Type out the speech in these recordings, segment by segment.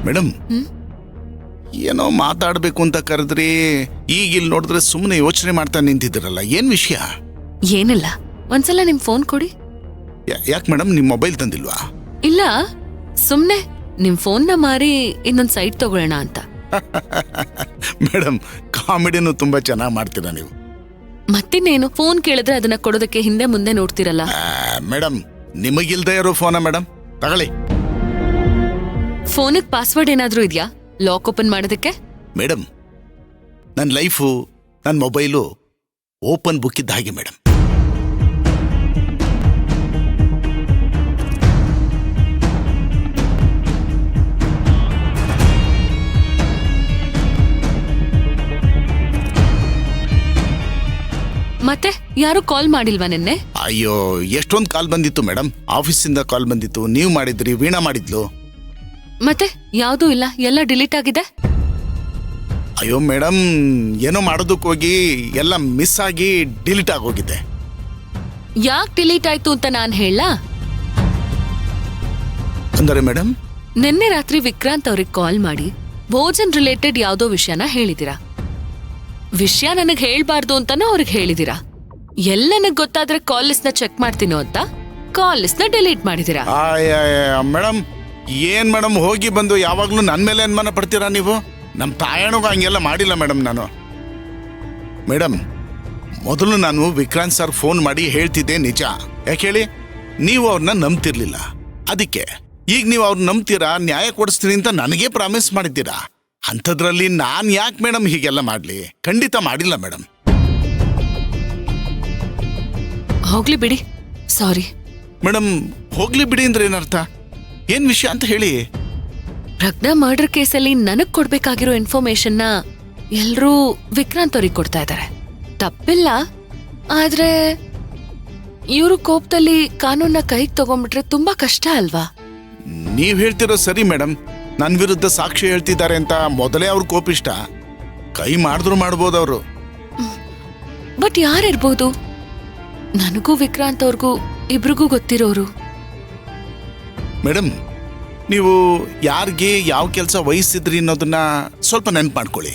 Madam ಏನೋ ಮಾತಾಡ್ಬೇಕು ಅಂತ ಕರೆದ್ರಿ, ಈಗ ಇಲ್ಲಿ ನೋಡಿದ್ರೆ ಸುಮ್ಮನೆ ಯೋಚನೆ ಮಾಡ್ತಾ ನಿಂತಿದ್ದೀರಲ್ಲ, ಏನ್ ವಿಷಯ? ಏನಿಲ್ಲ, ಒಂದ್ಸಲ ನಿಮ್ ಫೋನ್ ಕೊಡಿ. ಯಾಕೆ ಮೇಡಮ್, ನಿಮ್ ಮೊಬೈಲ್ ತಂದಿಲ್ವಾ? ಇಲ್ಲ, ಸುಮ್ನೆ ನಿಮ್ ಫೋನ್ನ ಮಾರಿ ಇನ್ನೊಂದ್ ಸೈಟ್ ತಗೊಳ್ಳೋಣ ಅಂತ. ಮೇಡಮ್, ಕಾಮಿಡಿನೂ ತುಂಬಾ ಚೆನ್ನಾಗಿ ಮಾಡ್ತೀರಾ ನೀವು. ಮತ್ತಿನ್ನೇನು, ಫೋನ್ ಕೇಳಿದ್ರೆ ಅದನ್ನ ಕೊಡೋದಕ್ಕೆ ಹಿಂದೆ ಮುಂದೆ ನೋಡ್ತಿರಲ್ಲ. ಮೇಡಮ್, ನಿಮಗಿಲ್ದೇ ಇರೋ ಫೋನ ಮೇಡಮ್, ತಗೊಳ್ಳಿ. ಫೋನಿಗೆ ಪಾಸ್ವರ್ಡ್ ಏನಾದ್ರೂ ಇದೆಯಾ ಲಾಕ್ ಓಪನ್ ಮಾಡೋದಕ್ಕೆ? ಮೇಡಮ್, ನನ್ನ ಲೈಫು, ನನ್ನ ಮೊಬೈಲು ಓಪನ್ ಬುಕ್ ಇದ್ದ ಹಾಗೆ ಮೇಡಮ್. ಮತ್ತೆ ಯಾರು ಕಾಲ್ ಮಾಡಿಲ್ವಾ ನಿನ್ನೆ? ಅಯ್ಯೋ, ಎಷ್ಟೊಂದು ಕಾಲ್ ಬಂದಿತ್ತು ಮೇಡಮ್. ಆಫೀಸಿಂದ ಕಾಲ್ ಬಂದಿತ್ತು, ನೀವು ಮಾಡಿದ್ರಿ, ವೀಣಾ ಮಾಡಿದ್ಲು. ಮತ್ತೆ ಯಾವುದೂ ಇಲ್ಲ, ಎಲ್ಲ ಡಿಲೀಟ್ ಆಗಿದೆ. ಅಯ್ಯೋ ಮೇಡಮ್, ಏನೋ ಮಾಡೋದಕ್ಕೆ ಹೋಗಿ ಎಲ್ಲ ಮಿಸ್ ಆಗಿ ಡಿಲೀಟ್ ಆಗೋಗಿದೆ. ಯಾಕೆ ಡಿಲೀಟ್ ಆಯ್ತು ಅಂತ ನಾನ್ ಹೇಳ? ಅಂದರೆ ಮೇಡಮ್, ನಿನ್ನೆ ರಾತ್ರಿ ವಿಕ್ರಾಂತ್ ಅವ್ರಿಗೆ ಕಾಲ್ ಮಾಡಿ ಭೋಜನ್ ರಿಲೇಟೆಡ್ ಯಾವುದೋ ವಿಷಯನ ಹೇಳಿದಿರಾ. ವಿಷಯ ನನಗ್ ಹೇಳ್ಬಾರ್ದು ಅಂತಾನೂ ಅವ್ರಿಗೆ ಹೇಳಿದಿರಾ. ಎಲ್ಲ ನನಗ್ ಗೊತ್ತಾದ್ರೆ ಕಾಲ್ ಲಿಸ್ಟ್ ನ ಚೆಕ್ ಮಾಡ್ತೀನೋ ಅಂತ ಕಾಲ್ ಲಿಸ್ಟ್ ನ ಡಿಲೀಟ್ ಮಾಡಿದಿರಾ. ಮೇಡಮ್, ಏನ್ ಮೇಡಮ್, ಹೋಗಿ ಬಂದು ಯಾವಾಗ್ಲೂ ನನ್ ಮೇಲೆ ಅನುಮಾನ ಪಡ್ತೀರಾ ನೀವು? ನಮ್ಮ ತಾಯಣಗೂ ಹಂಗೆಲ್ಲ ಮಾಡಿಲ್ಲ ಮೇಡಮ್ ನಾನು. ಮೇಡಮ್, ಮೊದಲು ನಾನು ವಿಕ್ರಾಂತ್ ಸರ್ ಫೋನ್ ಮಾಡಿ ಹೇಳ್ತಿದ್ದೆ ನಿಜ. ಯಾಕೆ ಹೇಳಿ, ನೀವು ಅವ್ರನ್ನ ನಂಬ್ತಿರ್ಲಿಲ್ಲ. ಅದಕ್ಕೆ ಈಗ ನೀವು ಅವ್ರನ್ನ ನಂಬ್ತೀರಾ, ನ್ಯಾಯ ಕೊಡಿಸ್ತೀನಿ ಅಂತ ನನಗೇ ಪ್ರಾಮಿಸ್ ಮಾಡಿದ್ದೀರಾ. ಅಂಥದ್ರಲ್ಲಿ ನಾನ್ ಯಾಕೆ ಮೇಡಮ್ ಹೀಗೆಲ್ಲ ಮಾಡ್ಲಿ? ಖಂಡಿತ ಮಾಡಿಲ್ಲ ಮೇಡಮ್. ಹೋಗ್ಲಿ ಬಿಡಿ, ಸಾರಿ. ಮೇಡಮ್, ಹೋಗ್ಲಿ ಬಿಡಿ ಅಂದ್ರೆ ಏನರ್ಥ? ಏನ್ ವಿಷಯ ಅಂತ ಹೇಳಿ. ರಗ್ನ ಮರ್ಡರ್ ಕೇಸಲ್ಲಿ ನನಗ್ ಕೊಡ್ಬೇಕಾಗಿರೋ ಇನ್ಫಾರ್ಮೇಶನ್ ನ ಎಲ್ರೂ ವಿಕ್ರಾಂತ್ ಅವ್ರಿಗೆ ಕೊಡ್ತಾ ಇದ್ದಾರೆ. ತಪ್ಪಿಲ್ಲ, ಆದ್ರೆ ಇವರು ಕೋಪದಲ್ಲಿ ಕಾನೂನ್ನ ಕೈಗೆ ತಗೊಂಡ್ಬಿಟ್ರೆ ತುಂಬಾ ಕಷ್ಟ ಅಲ್ವಾ? ನೀವ್ ಹೇಳ್ತಿರೋ ಸರಿ ಮೇಡಮ್. ನನ್ನ ವಿರುದ್ಧ ಸಾಕ್ಷಿ ಹೇಳ್ತಿದ್ದಾರೆ ಅಂತ ಮೊದಲೇ ಅವ್ರ ಕೋಪಿಷ್ಟ. ಕೈ ಮಾಡಿದ್ರು ಮಾಡ್ಬೋದು ಅವರು. ಬಟ್ ಯಾರಿರ್ಬೋದು? ನನಗೂ ವಿಕ್ರಾಂತ್ ಅವ್ರಿಗೂ ಇಬ್ರಿಗೂ ಗೊತ್ತಿರೋರು. ಮೇಡಮ್, ನೀವು ಯಾರಿಗೆ ಯಾವ ಕೆಲಸ ವಹಿಸಿದ್ರಿ ಅನ್ನೋದನ್ನ ಸ್ವಲ್ಪ ನೆನ್ಪು ಮಾಡ್ಕೊಳ್ಳಿ.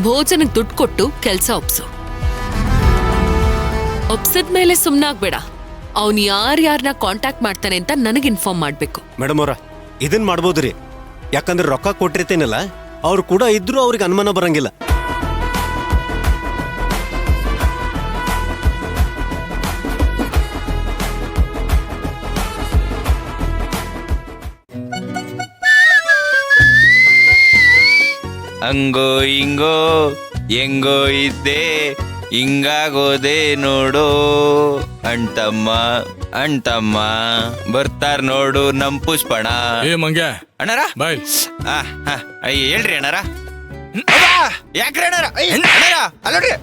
ಭೋಜನಕ್ಕೆ ದುಡ್ಡು ಕೊಟ್ಟು ಕೆಲ್ಸ ಒಪ್ಸಿದ್ಮೇಲೆ ಸುಮ್ನಾಗ್ಬೇಡ. ಅವ್ನ್ ಯಾರ್ಯಾರನ್ನ ಕಾಂಟ್ಯಾಕ್ಟ್ ಮಾಡ್ತಾನೆ ಅಂತ ನನಗೆ ಇನ್ಫಾರ್ಮ್ ಮಾಡ್ಬೇಕು. ಮೇಡಮ್ ಅವ್ರ, ಇದನ್ ಮಾಡ್ಬೋದ್ರಿ. ಯಾಕಂದ್ರೆ ರೊಕ್ಕ ಕೊಟ್ಟಿರ್ತೇನಲ್ಲ, ಅವ್ರು ಕೂಡ ಇದ್ರು ಅವ್ರಿಗೆ ಅನುಮಾನ ಬರಂಗಿಲ್ಲ. ಹಂಗೋ ಹಿಂಗೋ ಹೆಂಗೋ ಇದ್ದೆ, ಹಿಂಗಾಗೋದೆ ನೋಡು. ಅಣ್ತಮ್ಮ ಅಣ್ತಮ್ಮ ಬರ್ತಾರ ನೋಡು ನಮ್ ಪುಷ್ಪಣ. ಏ ಮಂಗ್ಯ ಅಣ್ಣಾರ ಬಾಯ್. ಹೇಳ್ರಿ ಅಣ್ಣಾರ. ಯಾಕ್ರಿ ಅಣ್ಣಾರ? ಅಲ್ಲೋಡ್ರಿ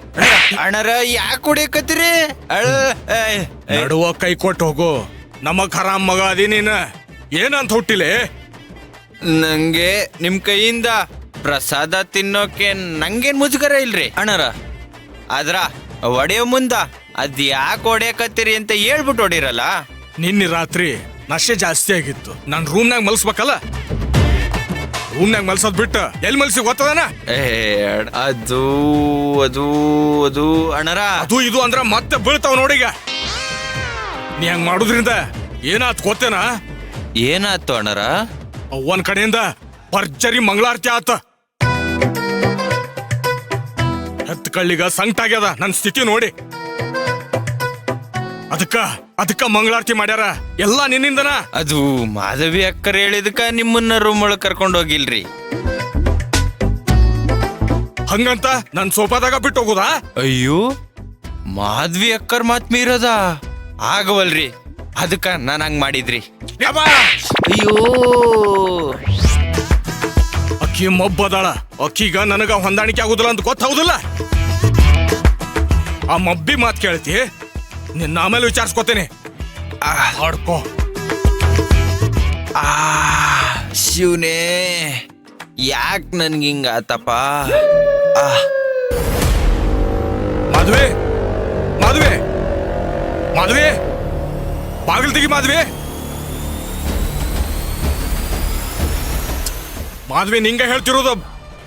ಅಣ್ಣಾರ, ಯಾಕೆ ಹೊಡಿಯಕತ್ತೀರಿ? ನಡುವ ಕೈ ಕೊಟ್ಟು ಹೋಗು. ನಮಗ್ ಹರಾಮ್ ಮಗ ಅದಿ ನೀನ. ಏನಂತ ಹುಟ್ಟಿಲೆ? ನಂಗೆ ನಿಮ್ ಕೈಯಿಂದ ಪ್ರಸಾದ ತಿನ್ನೋಕೆ ನಂಗೇನ್ ಮುಜುಗರ ಇಲ್ರಿ ಅಣ್ಣಾರ. ಆದ್ರ ಒಡೆಯೋ ಮುಂದ ಅದ್ ಯಾಕೆ ಹೊಡೆಯಕತ್ತೀರಿ ಅಂತ ಹೇಳ್ಬಿಟ್ಟು ಹೊಡಿರಲ್ಲ. ನಿನ್ನೆ ರಾತ್ರಿ ನಶೆ ಜಾಸ್ತಿ ಆಗಿತ್ತು. ನಾನ್ ರೂಮ್ನಾಗ ಮಲ್ಸ್ಬೇಕಲ್ಲ. ರೂಮ್ನಾಗ ಮಲ್ಸೋದ್ ಬಿಟ್ಟು ಎಲ್ಲಿ ಮಲ್ಸಿ ಗೊತ್ತದನ? ಅದು ಅದು ಅದು ಅಣ್ಣಾರ, ಅದು ಇದು ಅಂದ್ರ ಮತ್ತೆ ಬೀಳ್ತಾವ್ ನೋಡೀಗ. ನೀ ಹಂಗ್ ಮಾಡೋದ್ರಿಂದ ಏನಾತ್ ಗೊತ್ತೇನಾ? ಏನಾಯ್ತು ಅಣ್ಣಾರ? ಅವ್ವನ್ ಕಡೆಯಿಂದ ಭರ್ಜರಿ ಮಂಗಳಾರತಿ ಆತ. ಹತ್ತು ಕಳ್ಳಿಗ ಸಂಕಟ ಆಗ್ಯದ ನನ್ ಸ್ಥಿತಿ ನೋಡಿ. ಅದಕ್ಕ ಮಂಗಳಾರತಿ ಮಾಡ್ಯಾರ ಎಲ್ಲ ನಿನ್ನಿಂದನ. ಅದು ಮಾಧವಿ ಅಕ್ಕರ್ ಹೇಳಿದಕ್ಕ ನಿಮ್ಮನ್ನ ರೂಮ್ ಒಳಗ್ ಕರ್ಕೊಂಡ್ ಹೋಗಿಲ್ರಿ. ಹಂಗಂತ ನನ್ ಸೋಫಾದಾಗ ಬಿಟ್ಟು ಹೋಗುದಾ? ಅಯ್ಯೋ, ಮಾಧವಿ ಅಕ್ಕರ್ ಮಾತ್ ಮೀರೋದ ಆಗವಲ್ರಿ. ಅದಕ್ಕ ನಾನ್ ಹಂಗ್ ಮಾಡಿದ್ರಿ. ಅಯ್ಯೋ, ಅಕ್ಕಿ ಮಬ್ಬದಾಳ. ಅಕ್ಕಿಗ ನನಗ ಹೊಂದಾಣಿಕೆ ಆಗುದಿಲ್ಲ ಅಂತ ಗೊತ್ತಾಗುದಿಲ್ಲ. ಆ ಮಬ್ಬಿ ಮಾತ್ ಕೇಳ್ತಿ, ನಿನ್ನ ಆಮೇಲೆ ವಿಚಾರಿಸ್ಕೊತೇನೆ. ಆಡ್ಕೋ. ಶಿವನೇ ಯಾಕೆ ನನ್ಗೆ ಹಿಂಗಾತಪ್ಪ ಮಾಧವಿ ಮಾಧವಿ ಮಾಧವಿ ಬಾಗಿಲು ತೆಗಿ ಮಾಧವಿ ಮಾಧವಿ ನಿಂಗೆ ಹೇಳ್ತಿರೋದು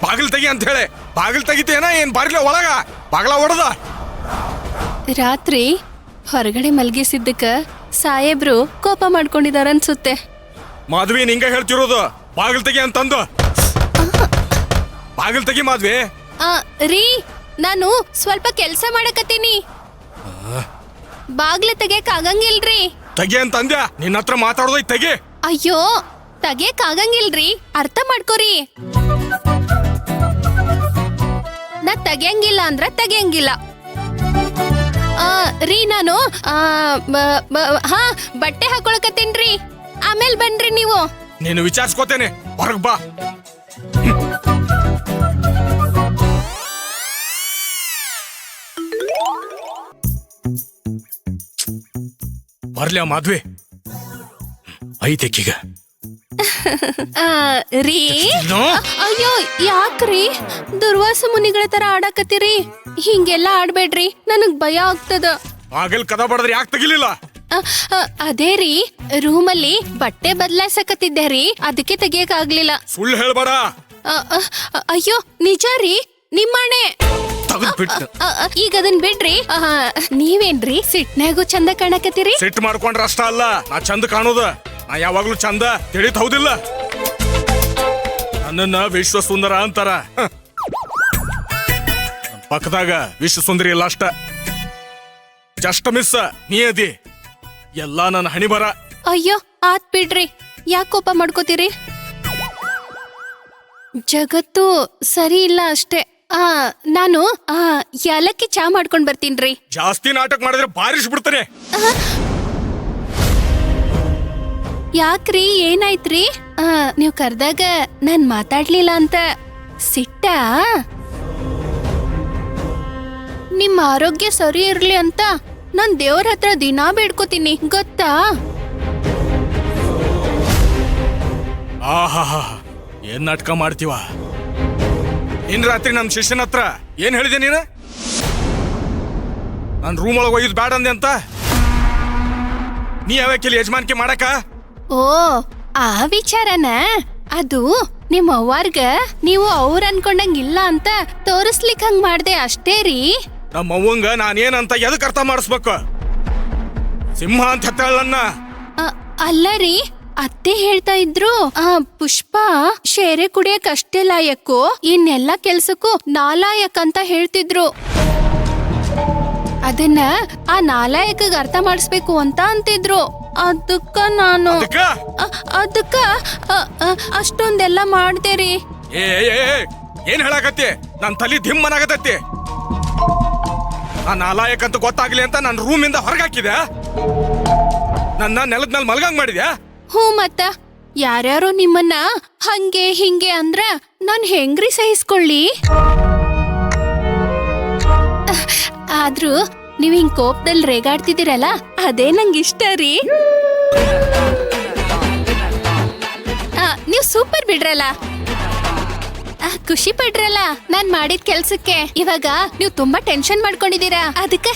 ಬಾಗಿಲು ತೆಗಿ ಅಂತ ಹೇಳಿ ಬಾಗಿಲು ತೆಗಿತೇನ ಏನ್ ಬಾಗಿಲ ಒಳಗ ಬಾಗಿಲ ಹೊಡೆದ ರಾತ್ರಿ ಹೊರಗಡೆ ಮಲಗಿಸಿದ್ದಕ್ಕ ಸಾಹೇಬ್ರು ಕೋಪ ಮಾಡ್ಕೊಂಡಿದಾರ ಅನ್ಸುತ್ತೆ. ಮಾಧವಿ ನಿಂಗೆ ಹೇಳ್ತಿರೋದು ಬಾಗಿಲು ತೆಗಿ ಅಂತಂದು ಬಾಗಿಲು ತೆಗಿ ಮಾಧವಿ. ರೀ ನಾನು ಸ್ವಲ್ಪ ಕೆಲ್ಸ ಮಾಡಕತ್ತೀನಿ, ಬಾಗ್ಲ ತೆಗಿಯಕ್ ಆಗಂಗಿಲ್ರಿ. ತೆಗಿ ಅಂತ ಅಂದ್ಯ, ನಿನ್ನ ಹತ್ರ ಮಾತಾಡೋದೈ ತೆಗಿ. ಅಯ್ಯೋ ತೆಗಿಯಕ್ ಆಗಂಗಿಲ್ರಿ, ಅರ್ಥ ಮಾಡ್ಕೋರಿ. ನಾ ತೆಗಿಯಂಗಿಲ್ಲ ಅಂದ್ರ ತೆಗಿಯಂಗಿಲ್ಲ. ರೀ ನಾನು ಹಾ ಬಟ್ಟೆ ಹಾಕೊಳಕತ್ತೀನ್ರಿ, ಆಮೇಲೆ ಬನ್ರಿ ನೀವು. ನೀನು ವಿಚಾರಿಸ್ಕೋತೇನೆ, ಹೊರಗ್ ಬಾ. ಬರ್ಲಿ ಮಾಧವಿ ಐತೆಕ್ಕೀಗ. ರೀ ಅಯ್ಯೋ ಯಾಕ್ರಿ ದುರ್ವಾಸ ಮುನಿಗಳ ತರ ಆಡಕತ್ತೀರಿ? ಹಿಂಗೆಲ್ಲ ಆಡ್ಬೇಡ್ರಿ, ನನಗ್ ಭಯ ಆಗ್ತದ. ಆಗಲ್ ಕದ ಬಡದ್ರೆ ಯಾಕೆ ತೆಗಿಲಿಲ್ಲ? ಅದೇ ರೀ ರೂಮಲ್ಲಿ ಬಟ್ಟೆ ಬದಲಾಯಿಸಕತ್ತಿದ್ದೆ ರೀ, ಅದಕ್ಕೆ ತೆಗಿಯಕ್ ಆಗ್ಲಿಲ್ಲ. ಸುಳ್ಳು ಹೇಳ್ಬೇಡ. ಅಯ್ಯೋ ನಿಜ ರೀ, ನಿಮ್ಮನೆ. ಈಗ ಅದನ್ ಬಿಡ್ರಿ. ನೀವೇನ್ರಿ ಸಿಟ್ನಾಗೂ ಚಂದ ಕಾಣಕತ್ತೀರಿ? ಸಿಟ್ಟು ಮಾಡ್ಕೊಂಡ್ರ ಅಷ್ಟ ಅಲ್ಲ, ನಾ ಚಂದ ಕಾಣೋದ. ನಾ ಯಾವಾಗ್ಲೂ ಚಂದ ತಿಳಿತ್ ಹೌದಿಲ್ಲ? ನನ್ನನ್ನ ವಿಶ್ವ ಸುಂದರ ಅಂತಾರ. ಪಕ್ಕದಾಗ ವಿಶ್ವ ಸುಂದರಿ ಇಲ್ಲ ಅಷ್ಟ. ಜಸ್ಟ್ ಮಿಸ್ ನೀ ಅದಿ. ಎಲ್ಲ ನನ್ನ ಹಣಿ ಬರ. ಅಯ್ಯೋ ಆತ್ ಬಿಡ್ರಿ, ಯಾಕೆ ಕೋಪ ಮಾಡ್ಕೋತೀರಿ? ಜಗತ್ತು ಸರಿ ಇಲ್ಲ ಅಷ್ಟೇ. ನಾನು ಏಲಕ್ಕಿ ಚಾ ಮಾಡ್ಕೊಂಡ್ ಬರ್ತೀನ್ರಿ. ಜಾಸ್ತಿ ನಾಟಕ ಮಾಡಿದ್ರೆ ಬಾರಿಸ್ಬಿಡ್ತಾನೆ. ಯಾಕ್ರಿ ಏನಾಯ್ತ್ರಿ? ನೀವ್ ಕರ್ದಾಗ ನಾನ್ ಮಾತಾಡ್ಲಿಲ್ಲ ಅಂತ ಸಿಟ್ಟ? ನಿಮ್ ಆರೋಗ್ಯ ಸರಿ ಇರ್ಲಿ ಅಂತ ನಾನ್ ದೇವ್ರ ಹತ್ರ ದಿನಾ ಬೇಡ್ಕೋತೀನಿ ಗೊತ್ತಾ? ಆಹಾ ಏನ್ ನಾಟಕ ಮಾಡ್ತೀವ? ಇನ್ ರಾತ್ರಿ ನಮ್ ಶಿಷ್ಯನ ಹತ್ರ ಏನ್ ಹೇಳಿದೆ ನೀನು? ನಾನ್ ರೂಮ್ ಒಳಗೆ ಒಯ್ದು ಬ್ಯಾಡ ಅಂದೆ ಅಂತ. ನೀ ಯಾವಕ್ಕಿಲ್ಲಿ ಯಜಮಾನಿಕೆ ಮಾಡಕ? ಓ ಆ ವಿಚಾರನ? ಅದು ನಿಮ್ ಅವ್ವಾರ್ಗ ನೀವು ಅವ್ರ ಅನ್ಕೊಂಡಂಗಿಲ್ಲ ಅಂತ ತೋರಿಸ್ಲಿಕ್ ಹಂಗ್ ಮಾಡ್ದೆ ಅಷ್ಟೇ ರೀ. ನಮ್ಮ ಅವ್ವಂಗ ನಾನೇನಂತ ಎದಕ್ ಅರ್ಥ ಮಾಡಿಸ್ಬೇಕು? ಸಿಂಹ ಅಂತ ಹೆತ್ತಳನ್ನ. ಅಲ್ಲ ರೀ, ಅತ್ತೆ ಹೇಳ್ತಾ ಇದ್ರು ಪುಷ್ಪ ಶೇರೆ ಕುಡಿಯಕ್ ಅಷ್ಟೇ ಲಾಯಕ್ಕು, ಇನ್ನೆಲ್ಲ ಕೆಲ್ಸಕ್ಕೂ ನಾಲಾಯಕ್ ಅಂತ ಹೇಳ್ತಿದ್ರು. ಅದನ್ನ ಆ ನಾಲಾಯಕಗ್ ಅರ್ಥ ಮಾಡಿಸ್ಬೇಕು ಅಂತ ಅಂತಿದ್ರು. ಅದಕ್ಕ ನಾನು ಅದಕ್ಕ ಅಷ್ಟೊಂದೆಲ್ಲ ಮಾಡ್ದೆ ರೀ. ಏನ್ ಹೇಳಾಕತ್ತಿ? ನನ್ ತಲಿ ಧಿಮ್ಮನಾಗತತ್ತಿ. ಆ ನಾಲಾಯಕ್ ಅಂತ ಗೊತ್ತಾಗ್ಲಿ ಅಂತ ನನ್ ರೂಮ್ ಇಂದ ಹೊರಗಾಕಿದೆ. ನನ್ನ ನೆಲದ ಮೇಲೆ ಮಲ್ಗಂಗ್ ಮಾಡಿದ್ಯಾ? ಹ್ಞೂ ಮತ್ತ ಯಾರ್ಯಾರೋ ನಿಮ್ಮನ್ನ ಹಂಗೆ ಹಿಂಗೆ ಅಂದ್ರ ನಾನ್ ಹೆಂಗ್ರಿ ಸಹಿಸ್ಕೊಳ್ಳಿ? ಆದ್ರೂ ನೀವ್ ಹಿಂಗ್ ಕೋಪದಲ್ಲಿ ರೇಗಾಡ್ತಿದ್ದೀರಲ್ಲ ಅದೇ ನಂಗಿಷ್ಟ ರೀ. ನೀವ್ ಸೂಪರ್ ಬಿಡ್ರಲ್ಲ, ಖುಷಿ ಪಡ್ರಲ್ಲ ನಾನ್ ಮಾಡಿದ ಕೆಲ್ಸಕ್ಕೆ. ಇವಾಗ ನೀವ್ ತುಂಬಾ ಟೆನ್ಷನ್ ಮಾಡ್ಕೊಂಡಿದೀರಾ, ಅದಕ್ಕೆ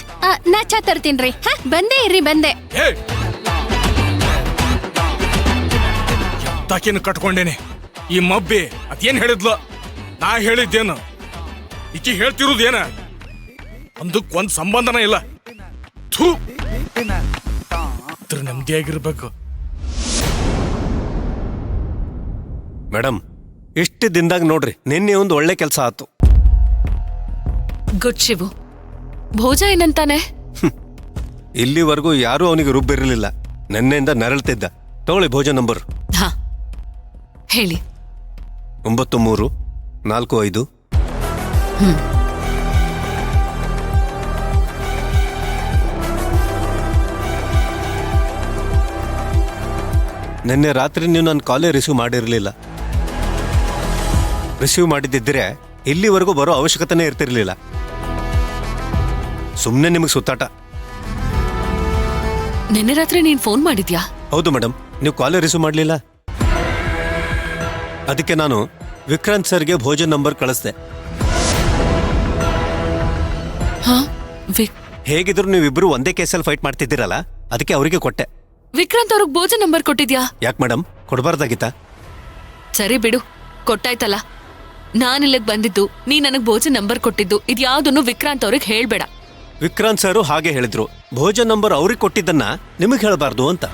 ನಾ ಚಾ ತರ್ತೀನ್ರಿ. ಬಂದೆ ಇರ್ರಿ, ಬಂದೆ. ತಾಕೇನು ಕಟ್ಕೊಂಡೇನೆ ಈ ಮಬ್ಬಿ. ಅದೇನ್ ಹೇಳಿದ್ಲು? ನಾ ಹೇಳಿದ್ದೇನು? ಈಕಿ ಹೇಳ್ತಿರೋದೇನ? ಒಂದಕ್ಕೊಂದ್ ಸಂಬಂಧನ ಇಲ್ಲ. ನೆಮ್ಮದಿಯಾಗಿರ್ಬೇಕು. ಮೇಡಮ್ ಇಷ್ಟು ದಿನದಾಗ ನೋಡ್ರಿ ನಿನ್ನೆ ಒಂದು ಒಳ್ಳೆ ಕೆಲಸ ಆತು. ಗುಡ್ ಶಿವು, ಭೋಜ ಏನಂತಾನೆ? ಇಲ್ಲಿವರೆಗೂ ಯಾರೂ ಅವನಿಗೆ ರುಬ್ಬಿರಲಿಲ್ಲ. ನಿನ್ನೆಯಿಂದ ನರಳ್ತಿದ್ದ. ತಗೊಳ್ಳಿ ಭೋಜ ನಂಬರ್. ಹಾ ಹೇಳಿ. 9345. ನಿನ್ನೆ ರಾತ್ರಿ ನೀವು ನನ್ನ ಕಾಲೇ ರಿಸೀವ್ ಮಾಡಿರಲಿಲ್ಲ. ರಿಸೀವ್ ಮಾಡಿದ್ದಿದ್ರೆ ಇಲ್ಲಿವರೆಗೂ ಬರೋ ಅವಶ್ಯಕತೆನೇ ಇರ್ತಿರ್ಲಿಲ್ಲ. ಸುಮ್ಮನೆ ನಿಮಗೆ ಸುತ್ತಾಟ. ನಿನ್ನೆ ರಾತ್ರಿ ನೀನ್ ಫೋನ್ ಮಾಡಿದ್ಯಾ? ಹೌದು ಮೇಡಮ್, ನೀವು ಕಾಲೇ ರಿಸೀವ್ ಮಾಡಲಿಲ್ಲ. ಅದಕ್ಕೆ ನಾನು ವಿಕ್ರಾಂತ್ ಸರ್ಗೆ ಭೋಜನ್ ನಂಬರ್ ಕಳಿಸ್ದೆ. ಹಾ ಹೇಗಿದ್ರು ನೀವಿಬ್ರು ಒಂದೇ ಕೇಸಲ್ಲಿ ಫೈಟ್ ಮಾಡ್ತಿದ್ದೀರಲ್ಲ, ಅದಕ್ಕೆ ಅವರಿಗೆ ಕೊಟ್ಟೆ. ವಿಕ್ರಾಂತ್ ಅವ್ರಿಗೆ ಭೋಜನ್ ನಂಬರ್ ಕೊಟ್ಟಿದ್ಯಾ? ಯಾಕೆ ಮೇಡಮ್, ಕೊಡಬಾರ್ದಾಗಿತ್ತಾ? ಸರಿ ಬಿಡು, ಕೊಟ್ಟಾಯ್ತಲ್ಲ. ನಾನಿಲ್ಲಿಗ್ ಬಂದಿದ್ದು, ನೀ ನನಗ್ ಭೋಜನ್ ನಂಬರ್ ಕೊಟ್ಟಿದ್ದು, ಇದ್ಯಾವ್ದನ್ನು ವಿಕ್ರಾಂತ್ ಅವ್ರಿಗೆ ಹೇಳ್ಬೇಡ. ವಿಕ್ರಾಂತ್ ಸರ್ ಹಾಗೆ ಹೇಳಿದ್ರು, ಭೋಜನ್ ನಂಬರ್ ಅವ್ರಿಗೆ ಕೊಟ್ಟಿದ್ದನ್ನ ನಿಮಗೆ ಹೇಳಬಾರ್ದು ಅಂತ.